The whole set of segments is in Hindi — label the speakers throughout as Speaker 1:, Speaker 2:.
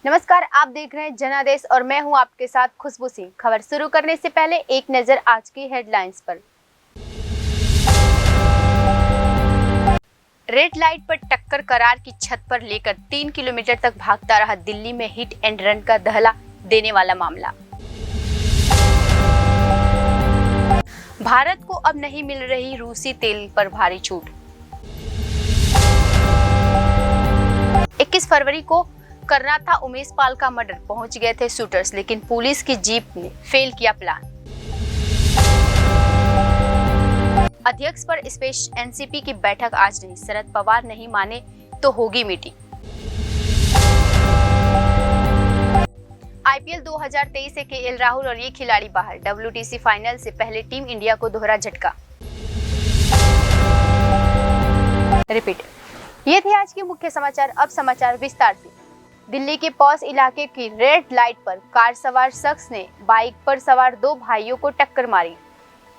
Speaker 1: नमस्कार, आप देख रहे हैं जनादेश और मैं हूं आपके साथ खुशबू सिंह। खबर शुरू करने से पहले एक नजर आज की हेडलाइंस पर। रेड लाइट पर टक्कर करार की छत पर लेकर 3 किलोमीटर तक भागता रहा दिल्ली में हिट एंड रन का दहला देने वाला मामला। भारत को अब नहीं मिल रही रूसी तेल पर भारी छूट। 21 फरवरी को करना था उमेश पाल का मर्डर, पहुंच गए थे शूटर्स, लेकिन पुलिस की जीप ने फेल किया प्लान। अध्यक्ष पर स्पेशल एनसीपी की बैठक आज नहीं, शरद पवार नहीं माने तो होगी मीटिंग। आईपीएल 2023 से केएल राहुल और ये खिलाड़ी बाहर, डब्ल्यूटीसी फाइनल से पहले टीम इंडिया को दोहरा झटका। रिपीट। ये थे आज के मुख्य समाचार। अब समाचार विस्तार से। दिल्ली के पॉश इलाके की रेड लाइट पर कार सवार शख्स ने बाइक पर सवार दो भाइयों को टक्कर मारी।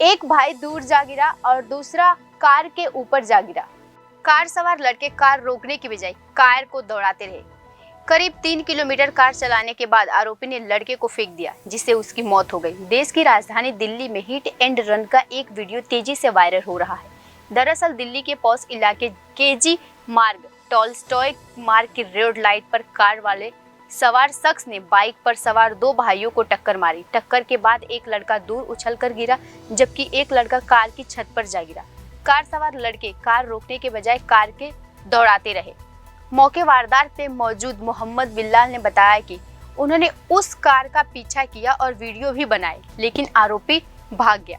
Speaker 1: एक भाई दूर जा गिरा और दूसरा कार के ऊपर जा गिरा। कार सवार लड़के कार रोकने की बजाय कार को दौड़ाते रहे। करीब 3 किलोमीटर कार चलाने के बाद आरोपी ने लड़के को फेंक दिया, जिससे उसकी मौत हो गई। देश की राजधानी दिल्ली में हिट एंड रन का एक वीडियो तेजी से वायरल हो रहा है। दरअसल दिल्ली के पॉश इलाके केजी मार्ग टॉलस्टॉय मार्ग की रेड लाइट पर कार वाले सवार शख्स ने बाइक पर सवार दो भाइयों को टक्कर मारी। टक्कर के बाद एक लड़का दूर उछलकर गिरा, जबकि एक लड़का कार की छत पर जा गिरा। कार सवार लड़के कार रोकने के बजाय कार के दौड़ाते रहे। मौके वारदात पे मौजूद मोहम्मद बिल्लाल ने बताया कि उन्होंने उस कार का पीछा किया और वीडियो भी बनाए, लेकिन आरोपी भाग गया।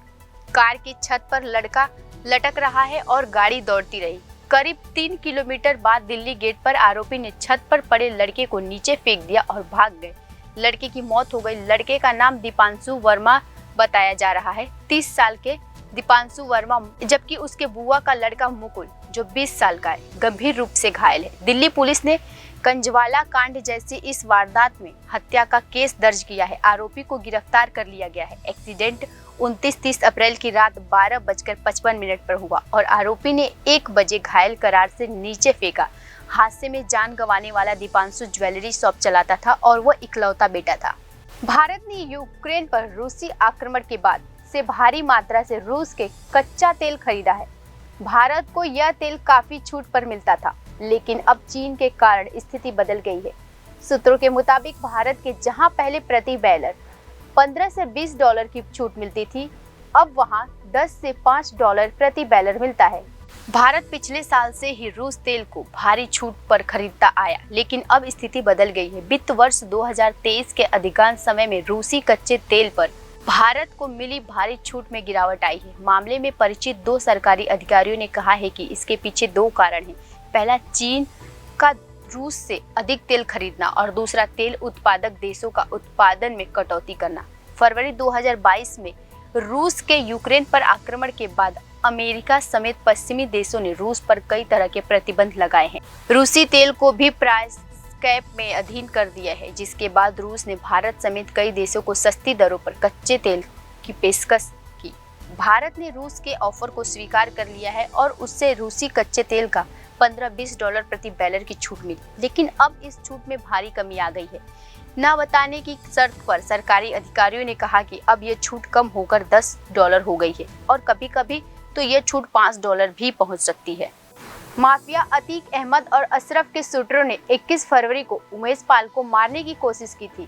Speaker 1: कार की छत पर लड़का लटक रहा है और गाड़ी दौड़ती रही। करीब 3 किलोमीटर बाद दिल्ली गेट पर आरोपी ने छत पर पड़े लड़के को नीचे फेंक दिया और भाग गए। लड़के की मौत हो गई। लड़के का नाम दीपांशु वर्मा बताया जा रहा है, 30 साल के दीपांशु वर्मा, जबकि उसके बुआ का लड़का मुकुल जो 20 साल का है, गंभीर रूप से घायल है। दिल्ली पुलिस ने कंजवाला कांड जैसी इस वारदात में हत्या का केस दर्ज किया है। आरोपी को गिरफ्तार कर लिया गया है। एक्सीडेंट 29-30 अप्रैल की रात 12:55 पर हुआ और आरोपी ने 1 बजे घायल करार से नीचे फेंका। हादसे में जान गंवाने वाला दीपांशु ज्वेलरी शॉप चलाता था और वो इकलौता बेटा था। भारत ने यूक्रेन पर रूसी आक्रमण के बाद से भारी मात्रा से रूस के कच्चा तेल खरीदा है। भारत को यह तेल काफी छूट पर मिलता था, लेकिन अब चीन के कारण स्थिति बदल गई है। सूत्रों के मुताबिक भारत के जहां पहले प्रति बैरल 15 से 20 डॉलर की छूट मिलती थी, अब वहां 10 से 5 डॉलर प्रति बैरल मिलता है। भारत पिछले साल से ही रूस तेल को भारी छूट पर खरीदता आया, लेकिन अब स्थिति बदल गई है। वित्त वर्ष 2023 के अधिकांश समय में रूसी कच्चे तेल पर भारत को मिली भारी छूट में गिरावट आई है। मामले में परिचित 2 सरकारी अधिकारियों ने कहा है कि इसके पीछे 2 कारण हैं। पहला, चीन का रूस से अधिक तेल खरीदना और दूसरा, तेल उत्पादक देशों का उत्पादन में कटौती करना। फरवरी 2022 में रूस के यूक्रेन पर आक्रमण के बाद अमेरिका समेत पश्चिमी देशों ने रूस पर कई तरह के प्रतिबंध लगाए हैं। रूसी तेल को भी प्राइस कैप में अधीन कर दिया है, जिसके बाद रूस ने भारत समेत कई देशों को सस्ती दरों पर कच्चे तेल की पेशकश की। भारत ने रूस के ऑफर को स्वीकार कर लिया है और उससे रूसी कच्चे तेल का 15-20 डॉलर प्रति बैरल की छूट मिली, लेकिन अब इस छूट में भारी कमी आ गई है। न बताने की शर्त पर सरकारी अधिकारियों ने कहा कि अब यह छूट कम होकर 10 डॉलर हो गई है और कभी-कभी तो यह छूट 5 डॉलर भी पहुंच सकती है। माफिया अतीक अहमद और अशरफ के शूटरों ने 21 फरवरी को उमेश पाल को मारने की कोशिश की थी।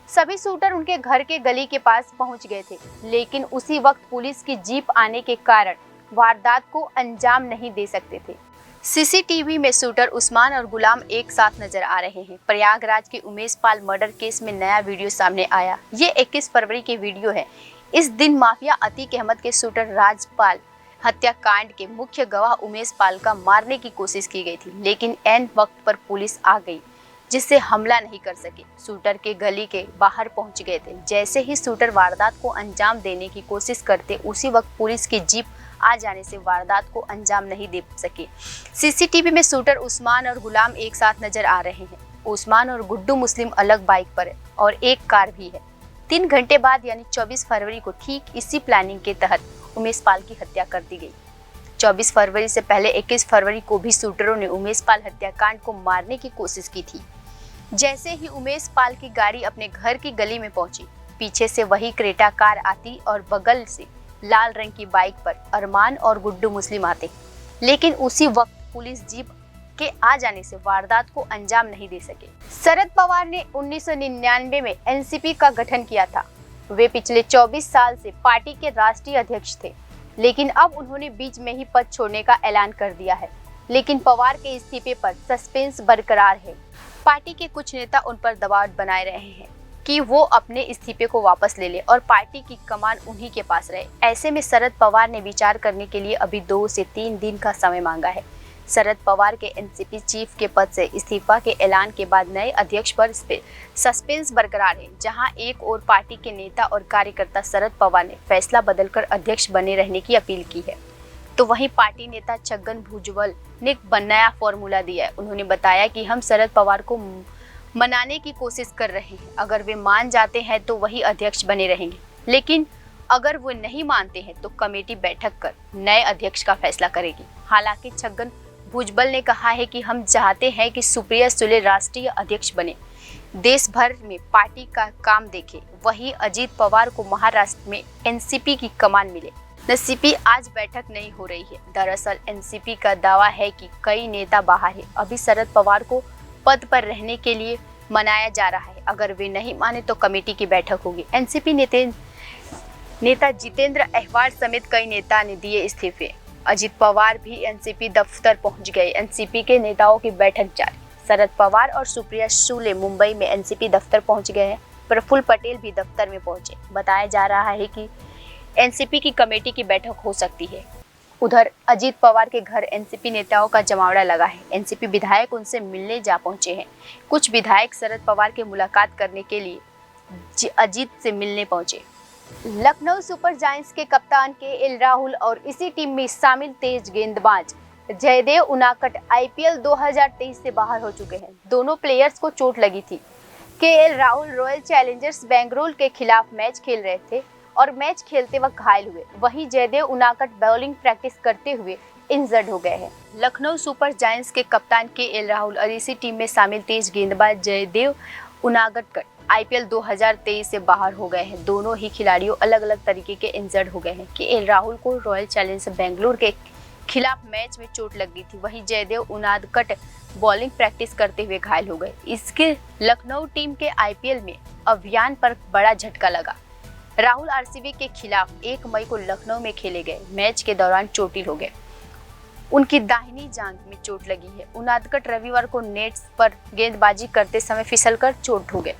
Speaker 1: सभी शूटर उनके घर के गली के पास पहुंच गए थे, लेकिन उसी वक्त पुलिस की जीप आने के कारण वारदात को अंजाम नहीं दे सकते थे। सीसीटीवी में शूटर उस्मान और गुलाम एक साथ नजर आ रहे हैं। प्रयागराज के उमेश पाल मर्डर केस में नया वीडियो सामने आया। ये 21 फरवरी की वीडियो है। इस दिन माफिया अतीक अहमद के शूटर राजपाल हत्याकांड के मुख्य गवाह उमेश पाल का मारने की कोशिश की गई थी, लेकिन ऐन वक्त पर पुलिस आ गई, जिससे हमला नहीं कर सके। शूटर के गली के बाहर पहुंच गए थे। जैसे ही शूटर वारदात को अंजाम देने की कोशिश करते, उसी वक्त पुलिस की जीप आ जाने से वारदात को अंजाम नहीं दे सके। सीसीटीवी में शूटर उस्मान और गुलाम एक साथ नजर आ रहे हैं। उस्मान और गुड्डू मुस्लिम अलग बाइक पर है और एक कार भी है। 3 घंटे बाद यानी 24 फरवरी को ठीक इसी प्लानिंग के तहत उमेश पाल की हत्या कर दी गई। 24 फरवरी से पहले 21 फरवरी को भी शूटरों ने उमेश पाल हत्याकांड को मारने की कोशिश की थी। जैसे ही उमेश पाल की गाड़ी अपने घर की गली में पहुंची, पीछे से वही क्रेटा कार आती और बगल से लाल रंग की बाइक पर अरमान और गुड्डू मुस्लिम आते। लेकिन उसी वक्त पुलिस जीप के आ जाने से वारदात को अंजाम नहीं दे सके। शरद पवार ने 1999 में एनसीपी का गठन किया था। वे पिछले 24 साल से पार्टी के राष्ट्रीय अध्यक्ष थे, लेकिन अब उन्होंने बीच में ही पद छोड़ने का ऐलान कर दिया है। लेकिन पवार के इस्तीफे पर सस्पेंस बरकरार है। पार्टी के कुछ नेता उन पर दबाव बनाए रहे हैं कि वो अपने इस्तीफे को वापस ले ले और पार्टी की कमान उन्हीं के पास रहे। ऐसे में शरद पवार ने विचार करने के लिए अभी 2 से 3 दिन का समय मांगा है। शरद पवार के एनसीपी चीफ के पद से इस्तीफा के ऐलान के बाद नए अध्यक्ष पर सस्पेंस बरकरार है। जहां एक और पार्टी के नेता और कार्यकर्ता शरद पवार ने फैसला बदलकर अध्यक्ष बने रहने की अपील की है, तो वहीं पार्टी नेता छगन भुजबल ने नया फॉर्मूला दिया है। उन्होंने बताया कि हम शरद पवार को मनाने की कोशिश कर रहे हैं। अगर वे मान जाते हैं तो वही अध्यक्ष बने रहेंगे, लेकिन अगर वो नहीं मानते हैं तो कमेटी बैठक कर नए अध्यक्ष का फैसला करेगी। हालांकि छगन भुजबल ने कहा है कि हम चाहते हैं कि सुप्रिया सुले राष्ट्रीय अध्यक्ष बने, देश भर में पार्टी का काम देखे। वहीं अजीत पवार को महाराष्ट्र में एनसीपी की कमान मिले। एनसीपी आज बैठक नहीं हो रही है। दरअसल एनसीपी का दावा है कि कई नेता बाहर है। अभी शरद पवार को पद पर रहने के लिए मनाया जा रहा है। अगर वे नहीं माने तो कमेटी की बैठक होगी। एनसीपी नेता जितेंद्र अहवार समेत कई नेता ने दिए इस्तीफे। अजित पवार भी एनसीपी दफ्तर पहुंच गए। एनसीपी के नेताओं की बैठक जारी। शरद पवार और सुप्रिया सुले मुंबई में एनसीपी दफ्तर पहुंच गए हैं। प्रफुल्ल पटेल भी दफ्तर में पहुंचे। बताया जा रहा है कि एनसीपी की कमेटी की बैठक हो सकती है। उधर अजीत पवार के घर एनसीपी नेताओं का जमावड़ा लगा है। एनसीपी विधायक उनसे मिलने जा पहुंचे हैं। कुछ विधायक शरद पवार के मुलाकात करने के लिए अजीत से मिलने पहुंचे। लखनऊ सुपर जायंट्स के कप्तान केएल राहुल और इसी टीम में शामिल तेज गेंदबाज जयदेव उनाकट आईपीएल 2023 से बाहर हो चुके हैं। दोनों प्लेयर्स को चोट लगी थी। KL Rahul royal Challengers Bengaluru के खिलाफ मैच खेल रहे थे और मैच खेलते वक्त घायल हुए। वहीं जयदेव उनाकट बॉलिंग प्रैक्टिस करते हुए इंजर्ड हो गए हैं। लखनऊ सुपर जायंट्स के कप्तान केएल राहुल और इसी टीम में शामिल तेज गेंदबाज जयदेव उनाकट आईपीएल 2023 से बाहर हो गए हैं। दोनों ही खिलाड़ियों अलग अलग तरीके के इंजर्ड हो गए हैं। केएल राहुल को रॉयल चैलेंजर्स बेंगलुरु के खिलाफ मैच में चोट लगी थी। वहीं जयदेव उनाकट बॉलिंग प्रैक्टिस करते हुए घायल हो गए। इसके लखनऊ टीम के आईपीएल में अभियान पर बड़ा झटका लगा। राहुल आरसीबी के खिलाफ 1 मई को लखनऊ में खेले गए मैच के दौरान चोटिल हो गए। उनकी दाहिनी जांघ में चोट लगी है। उनादकट रविवार को नेट्स पर गेंदबाजी करते समय फिसलकर चोट हो गए।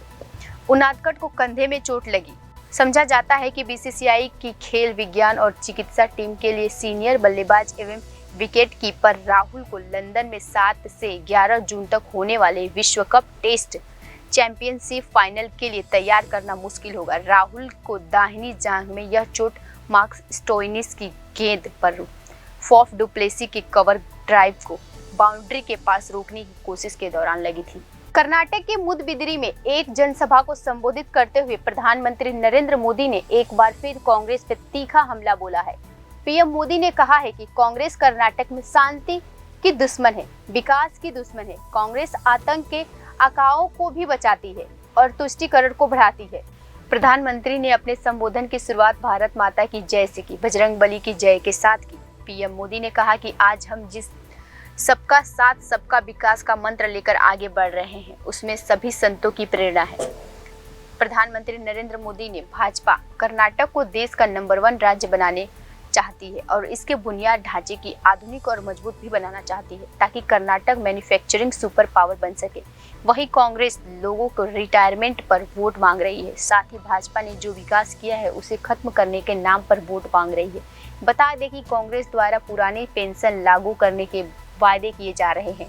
Speaker 1: उनादकट को कंधे में चोट लगी। समझा जाता है कि बीसीसीआई की खेल विज्ञान और चिकित्सा टीम के लिए सीनियर बल्लेबाज एवं विकेट कीपर राहुल को लंदन में 7 से 11 जून तक होने वाले विश्व कप टेस्ट चैंपियनशिप फाइनल के लिए तैयार करना मुश्किल होगा। राहुल को दाहिनी जांघ में यह चोट मार्क स्टोइनिस की गेंद पर फॉफ डुप्लेसी के कवर ड्राइव को बाउंड्री के पास रोकने की कोशिश के दौरान लगी थी। कर्नाटक के मुदबिदिरी में एक जनसभा को संबोधित करते हुए प्रधानमंत्री नरेंद्र मोदी ने एक बार फिर कांग्रेस पर तीखा हमला बोला है। पीएम मोदी ने कहा है कि कांग्रेस कर्नाटक में शांति की दुश्मन है, विकास की दुश्मन है। कांग्रेस आतंक के आकाओं को भी बचाती है और तुष्टीकरण को बढ़ाती है। प्रधानमंत्री ने अपने संबोधन की शुरुआत भारत माता की जय से की, बजरंगबली की जय के साथ की। पीएम मोदी ने कहा कि आज हम जिस सबका साथ सबका विकास का मंत्र लेकर आगे बढ़ रहे हैं, उसमें सभी संतों की प्रेरणा है। प्रधानमंत्री नरेंद्र मोदी ने भाजपा कर्नाटक को देश का नंबर 1 राज्य बनाने चाहती है और इसके बुनियाद ढांचे की आधुनिक और मजबूत भी बनाना चाहती है, ताकि कर्नाटक मैन्युफैक्चरिंग सुपर पावर बन सके। वहीं कांग्रेस लोगों को रिटायरमेंट पर वोट मांग रही है। साथ ही भाजपा ने जो विकास किया है उसे खत्म करने के नाम पर वोट मांग रही है। बता दें कि कांग्रेस द्वारा पुरानी पेंशन लागू करने के वायदे किए जा रहे हैं।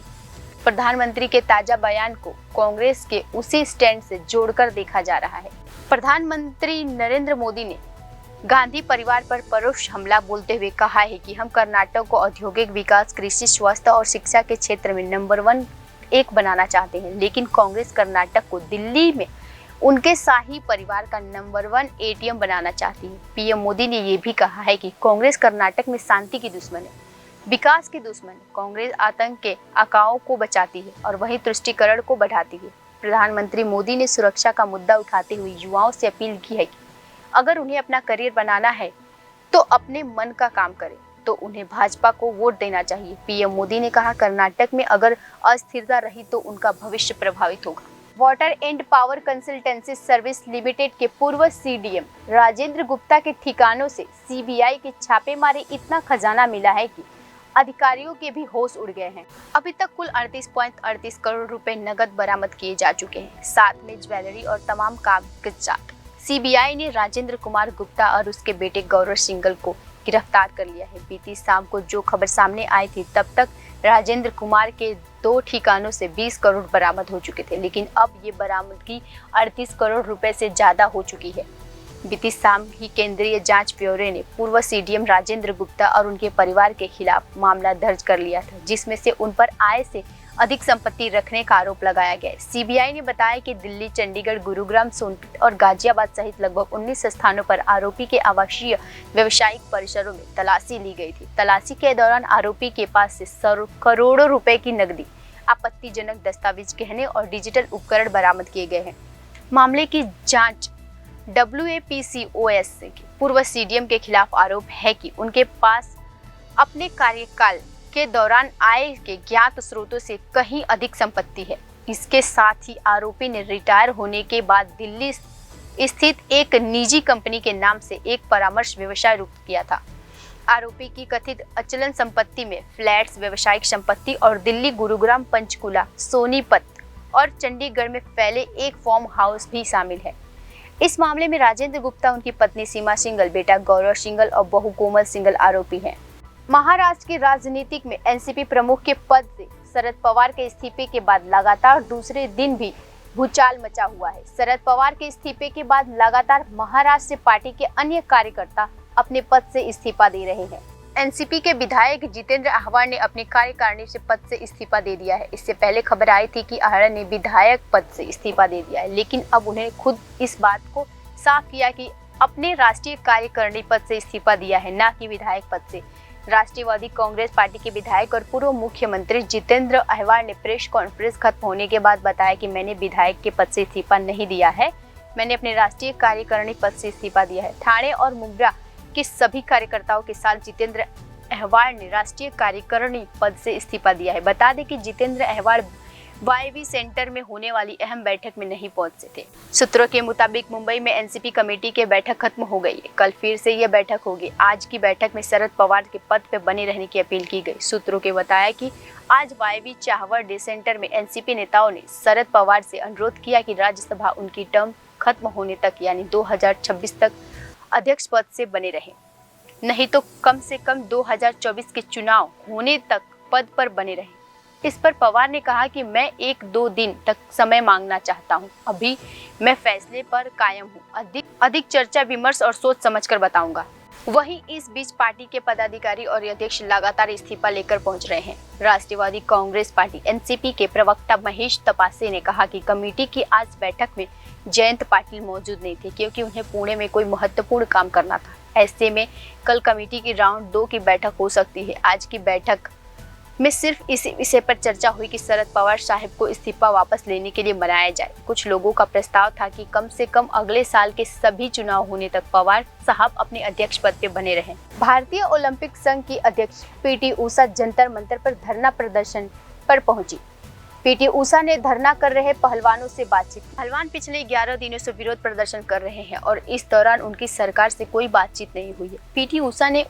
Speaker 1: प्रधानमंत्री के ताजा बयान को कांग्रेस के उसी स्टैंड से जोड़कर देखा जा रहा है। प्रधानमंत्री नरेंद्र मोदी ने गांधी परिवार पर परोक्ष हमला बोलते हुए कहा है कि हम कर्नाटक को औद्योगिक विकास, कृषि, स्वास्थ्य और शिक्षा के क्षेत्र में नंबर 1 बनाना चाहते हैं, लेकिन कांग्रेस कर्नाटक को दिल्ली में उनके शाही परिवार का नंबर 1 एटीएम बनाना चाहती है। पीएम मोदी ने ये भी कहा है कि कांग्रेस कर्नाटक में शांति की दुश्मन है, विकास की दुश्मन है। कांग्रेस आतंक के आकाओं को बचाती है और वहीं तुष्टीकरण को बढ़ाती है। प्रधानमंत्री मोदी ने सुरक्षा का मुद्दा उठाते हुए युवाओं से अपील की है कि अगर उन्हें अपना करियर बनाना है तो अपने मन का काम करें, तो उन्हें भाजपा को वोट देना चाहिए। पीएम मोदी ने कहा, कर्नाटक में अगर अस्थिरता रही तो उनका भविष्य प्रभावित होगा। Water and power consultancy service limited के पूर्व सीडीएम राजेंद्र गुप्ता के ठिकानों से सीबीआई के छापेमारी इतना खजाना मिला है कि अधिकारियों के भी होश उड़ गए हैं। अभी तक कुल 38.38 करोड़ रुपए नकद बरामद किए जा चुके हैं, साथ में ज्वेलरी और तमाम कागजात। सीबीआई ने राजेंद्र कुमार गुप्ता और उसके बेटे गौरव सिंघल को गिरफ्तार कर लिया है। बीती शाम को जो खबर सामने आई थी, तब तक राजेंद्र कुमार के 2 ठिकानों से 20 करोड़ बरामद हो चुके थे, लेकिन अब ये बरामदगी 38 करोड़ रुपए से ज्यादा हो चुकी है। बीती शाम ही केंद्रीय जांच ब्यूरो ने पूर्व सीडीएम राजेंद्र गुप्ता और उनके परिवार के खिलाफ मामला दर्ज कर लिया था, जिसमें से उन पर आय से अधिक संपत्ति रखने का आरोप लगाया गया है। सीबीआई ने बताया कि दिल्ली, चंडीगढ़, गुरुग्राम, सोनभद्र और गाजियाबाद सहित लगभग 19 स्थानों पर आरोपी के आवासीय व्यावसायिक परिसरों में तलाशी ली गई थी। तलाशी के दौरान आरोपी के पास से करोड़ों रुपए की नकदी, आपत्तिजनक दस्तावेज, गहने और डिजिटल उपकरण बरामद किए गए हैं। मामले की जांच WAPCOS के पूर्व सीडीएम के खिलाफ आरोप है कि उनके पास अपने कार्यकाल के दौरान आय के ज्ञात स्रोतों से कहीं अधिक संपत्ति है। इसके साथ ही आरोपी ने रिटायर होने के बाद दिल्ली स्थित एक निजी कंपनी के नाम से एक परामर्श व्यवसाय शुरू किया था। आरोपी की कथित अचलन संपत्ति में फ्लैट्स, व्यावसायिक संपत्ति और दिल्ली, गुरुग्राम, पंचकुला, सोनीपत और चंडीगढ़ में फैले एक फार्म हाउस भी शामिल है। इस मामले में राजेंद्र गुप्ता, उनकी पत्नी सीमा सिंघल, बेटा गौरव सिंघल और बहू कोमल सिंघल आरोपी हैं। महाराष्ट्र की राजनीतिक में एनसीपी प्रमुख के पद से शरद पवार के इस्तीफे के बाद लगातार दूसरे दिन भी भूचाल मचा हुआ है। शरद पवार के इस्तीफे के बाद लगातार महाराष्ट्र से पार्टी के अन्य कार्यकर्ता अपने पद से इस्तीफा दे रहे हैं। एनसीपी के विधायक जितेंद्र अहवार ने अपनी कार्यकारिणी से पद से इस्तीफा दे दिया है। इससे पहले खबर आई थी कि अहवार ने विधायक पद से इस्तीफा दे दिया है, लेकिन अब उन्हें खुद इस बात को साफ किया कि अपने राष्ट्रीय कार्यकारिणी पद से इस्तीफा दिया है, न कि विधायक पद से। राष्ट्रवादी कांग्रेस पार्टी के विधायक और पूर्व मुख्यमंत्री जितेंद्र अहवार ने प्रेस कॉन्फ्रेंस खत्म होने के बाद बताया कि मैंने विधायक के पद से इस्तीफा नहीं दिया है, मैंने अपने राष्ट्रीय कार्यकारिणी पद से इस्तीफा दिया है। ठाणे और मुंब्रा के सभी कार्यकर्ताओं के साथ जितेंद्र अहवार ने राष्ट्रीय कार्यकारिणी पद से इस्तीफा दिया है। बता दें कि जितेंद्र अहवार वाईवी सेंटर में होने वाली अहम बैठक में नहीं पहुंचे थे। सूत्रों के मुताबिक मुंबई में एनसीपी कमेटी की बैठक खत्म हो गई है। कल फिर से यह बैठक होगी। आज की बैठक में शरद पवार के पद पर बने रहने की अपील की गई। सूत्रों के बताया कि आज वाईवी चाहवर डे सेंटर में एनसीपी नेताओं ने शरद पवार से अनुरोध किया कि राज्यसभा उनकी टर्म खत्म होने तक यानी 2026 तक अध्यक्ष पद से बने रहे, नहीं तो कम से कम 2024 के चुनाव होने तक पद पर बने रहे। इस पर पवार ने कहा कि मैं 1-2 दिन तक समय मांगना चाहता हूं, अभी मैं फैसले पर कायम हूं, अधिक चर्चा विमर्श और सोच समझकर बताऊंगा। वहीं इस बीच पार्टी के पदाधिकारी और अध्यक्ष लगातार इस्तीफा लेकर पहुंच रहे हैं। राष्ट्रवादी कांग्रेस पार्टी एनसीपी के प्रवक्ता महेश तपासे ने कहा कि कमेटी की आज बैठक में जयंत पाटिल मौजूद नहीं थे, क्योंकि उन्हें पुणे में कोई महत्वपूर्ण काम करना था। ऐसे में कल कमेटी की राउंड 2 की बैठक हो सकती है। आज की बैठक में सिर्फ इसी विषय पर चर्चा हुई कि शरद पवार साहब को इस्तीफा वापस लेने के लिए मनाया जाए। कुछ लोगों का प्रस्ताव था कि कम से कम अगले साल के सभी चुनाव होने तक पवार साहब अपने अध्यक्ष पद पे बने रहें। भारतीय ओलंपिक संघ की अध्यक्ष पीटी उषा जंतर मंतर पर धरना प्रदर्शन पर पहुंची। पीटी उषा ने धरना कर रहे पहलवानों से बातचीत की। पहलवान पिछले 11 दिनों से विरोध प्रदर्शन कर रहे हैं और इस दौरान उनकी सरकार से कोई बातचीत नहीं हुई है। पीटी उषा ने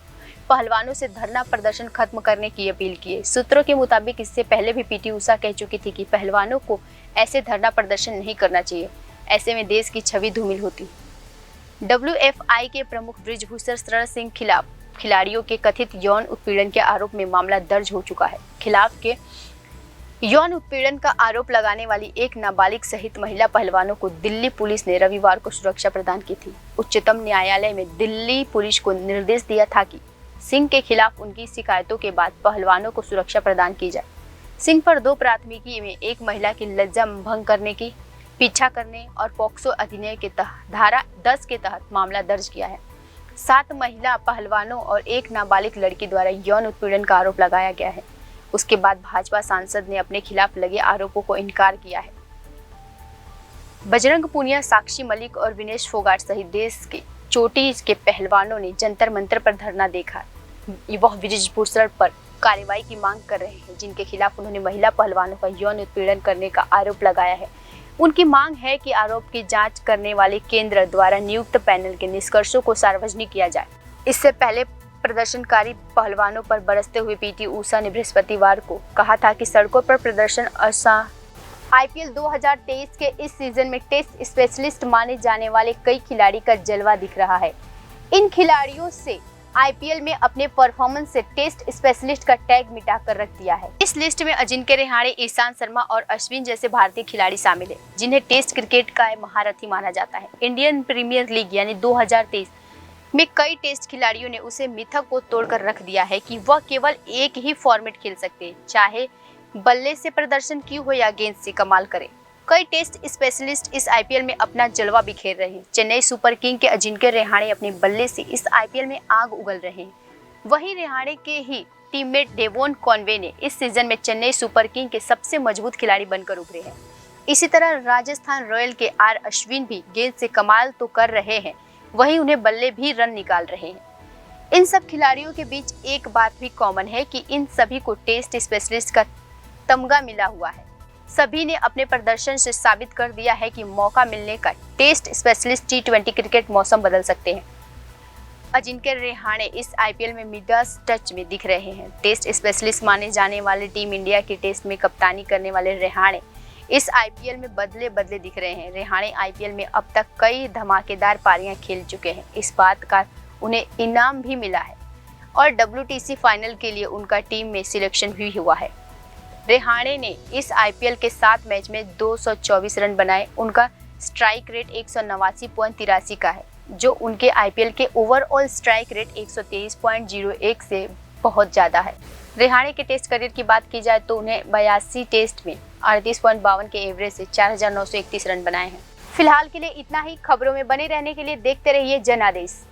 Speaker 1: पहलवानों से धरना प्रदर्शन खत्म करने की अपील की है। सूत्रों के मुताबिक इससे पहले भी पीटी उषा कह चुकी थी कि पहलवानों को ऐसे धरना प्रदर्शन नहीं करना चाहिए, ऐसे में देश की छवि धूमिल होती। WFI के प्रमुख बृजभूषण शरण सिंह खिलाफ खिलाड़ियों के कथित यौन उत्पीड़न के आरोप में मामला दर्ज हो चुका है। खिलाफ के यौन उत्पीड़न का आरोप लगाने वाली एक नाबालिग सहित महिला पहलवानों को दिल्ली पुलिस ने रविवार को सुरक्षा प्रदान की थी। उच्चतम न्यायालय में दिल्ली पुलिस को निर्देश दिया था कि सिंह के खिलाफ उनकी शिकायतों के बाद पहलवानों को सुरक्षा प्रदान की जाए। सिंह पर 2 प्राथमिकी में एक महिला की लज्जा भंग करने की, पीछा करने और पॉक्सो अधिनियम के तहत धारा 10 के तहत मामला दर्ज किया है। 7 महिला पहलवानों और एक नाबालिग लड़की द्वारा यौन उत्पीड़न का आरोप लगाया गया है। उसके बाद भाजपा सांसद ने अपने खिलाफ लगे आरोपों को इनकार किया है। बजरंग पूनिया, साक्षी मलिक और विनेश फोगाट सहित देश के चोटी के पहलवानों ने जंतर मंतर पर धरना देखा। वह ब्रिजभूषण पर कार्रवाई की मांग कर रहे हैं, जिनके खिलाफ उन्होंने महिला पहलवानों का यौन उत्पीड़न करने का आरोप लगाया है। उनकी मांग है कि आरोप की जांच करने वाले केंद्र द्वारा नियुक्त पैनल के निष्कर्षों को सार्वजनिक किया जाए। इससे पहले प्रदर्शनकारी पहलवानों पर बरसते हुए पीटी उषा ने बृहस्पतिवार को कहा था कि सड़कों पर प्रदर्शन आईपीएल 2023 के इस सीजन में टेस्ट स्पेशलिस्ट माने जाने वाले कई खिलाड़ी का जलवा दिख रहा है। इन खिलाड़ियों से आईपीएल में अपने परफॉर्मेंस से टेस्ट स्पेशलिस्ट का टैग मिटाकर रख दिया है। इस लिस्ट में अजिंक्य रहाणे, ईशांत शर्मा और अश्विन जैसे भारतीय खिलाड़ी शामिल हैं, जिन्हें टेस्ट क्रिकेट का महारथी माना जाता है। इंडियन प्रीमियर लीग यानी 2023 में कई टेस्ट खिलाड़ियों ने उसे मिथक को तोड़कर रख दिया है कि वह केवल एक ही फॉर्मेट खेल सकते हैं, चाहे बल्ले से प्रदर्शन क्यों हो या गेंद से कमाल करें। कई टेस्ट स्पेशलिस्ट इस आईपीएल में अपना जलवा बिखेर रहे हैं। चेन्नई सुपर किंग के अजिंक्य रहाणे अपने बल्ले से इस आईपीएल में आग उगल रहे हैं। वहीं रहाणे के ही टीममेट डेवोन कॉनवे ने इस सीजन में चेन्नई सुपर किंग के सबसे मजबूत खिलाड़ी बनकर उभरे हैं। इसी तरह राजस्थान रॉयल के आर अश्विन भी गेंद से कमाल तो कर रहे हैं, वहीं उन्हें बल्ले भी रन निकाल रहे हैं। इन सब खिलाड़ियों के बीच एक बात भी कॉमन है कि इन सभी को टेस्ट स्पेशलिस्ट का तमगा मिला हुआ है। सभी ने अपने प्रदर्शन से साबित कर दिया है कि मौका मिलने का टेस्ट स्पेशलिस्ट T20 क्रिकेट मौसम बदल सकते हैं। अजिंक्य रहाणे इस आईपीएल में मिडास टच में दिख रहे हैं। टेस्ट स्पेशलिस्ट माने जाने वाले टीम इंडिया की टेस्ट में कप्तानी करने वाले रहाणे इस आईपीएल में बदले बदले दिख रहे हैं। रहाणे आईपीएल में अब तक कई धमाकेदार पारियां खेल चुके हैं। इस बात का उन्हें इनाम भी मिला है और WTC फाइनल के लिए उनका टीम में सिलेक्शन भी हुआ है। रहाणे ने इस आईपीएल के 7 मैच में 224 रन बनाए। उनका स्ट्राइक रेट 189.83 का है, जो उनके आईपीएल के ओवरऑल स्ट्राइक रेट 123.01 से बहुत ज़्यादा है। रहाणे के टेस्ट करियर की बात की जाए तो उन्हें 82 टेस्ट में 38.52 के एवरेज से 4,931 रन बनाए हैं। फिलहाल के लिए इतना ही। खबरों में बने रहने के लिए देखते रहिए जनादेश।